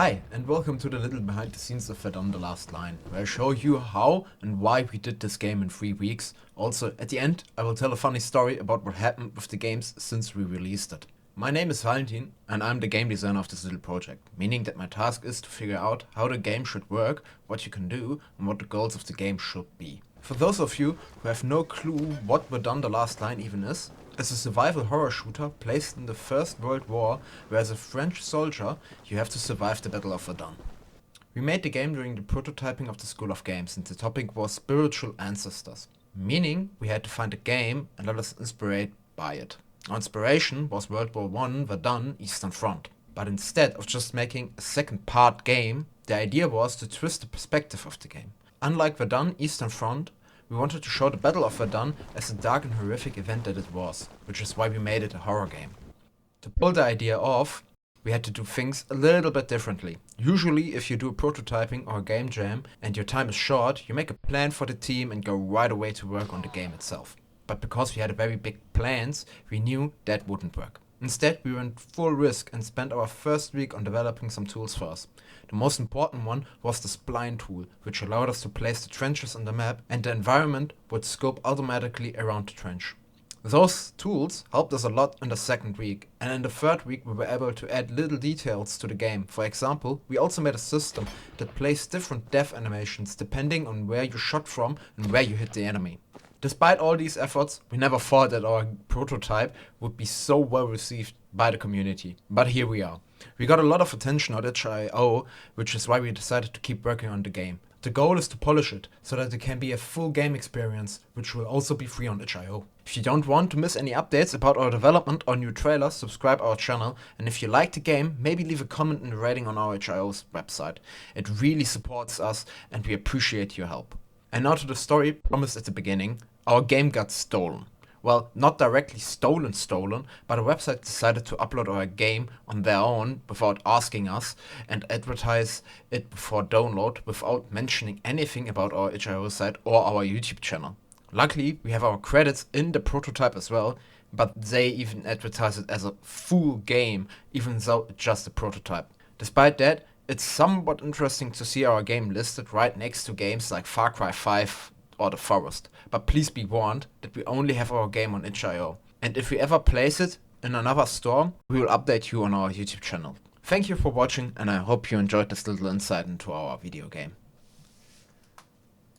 Hi, and welcome to the little behind the scenes of Verdun the Last Line, where I show you how and why we did this game in 3 weeks. Also, at the end, I will tell a funny story about what happened with the games since we released it. My name is Valentin, and I'm the game designer of this little project, meaning that my task is to figure out how the game should work, what you can do, and what the goals of the game should be. For those of you who have no clue what Verdun the Last Line even is, it's a survival horror shooter placed in the First World War, where as a French soldier you have to survive the Battle of Verdun. We made the game during the prototyping of the School of Games, and the topic was spiritual ancestors, meaning we had to find a game and let us inspired by it. Our inspiration was World War I, Verdun, Eastern Front. But instead of just making a second part game, the idea was to twist the perspective of the game. Unlike Verdun, Eastern Front, we wanted to show the Battle of Verdun as a dark and horrific event that it was, which is why we made it a horror game. To pull the idea off, we had to do things a little bit differently. Usually, if you do a prototyping or a game jam and your time is short, you make a plan for the team and go right away to work on the game itself. But because we had very big plans, we knew that wouldn't work. Instead, we went full risk and spent our first week on developing some tools for us. The most important one was the spline tool, which allowed us to place the trenches on the map and the environment would scope automatically around the trench. Those tools helped us a lot in the second week, and in the third week we were able to add little details to the game. For example, we also made a system that plays different death animations depending on where you shot from and where you hit the enemy. Despite all these efforts, we never thought that our prototype would be so well received by the community. But here we are. We got a lot of attention on itch.io, which is why we decided to keep working on the game. The goal is to polish it, so that it can be a full game experience, which will also be free on itch.io. If you don't want to miss any updates about our development or new trailers, subscribe our channel, and if you like the game, maybe leave a comment and a rating on our itch.io's website. It really supports us, and we appreciate your help. And now to the story promised at the beginning. Our game got stolen. Well, not directly stolen, but a website decided to upload our game on their own without asking us and advertise it before download without mentioning anything about our itch.io site or our YouTube channel. Luckily, we have our credits in the prototype as well, but they even advertise it as a full game, even though it's just a prototype. Despite that, it's somewhat interesting to see our game listed right next to games like Far Cry 5 or The Forest. But please be warned that we only have our game on itch.io. And if we ever place it in another store, we will update you on our YouTube channel. Thank you for watching, and I hope you enjoyed this little insight into our video game.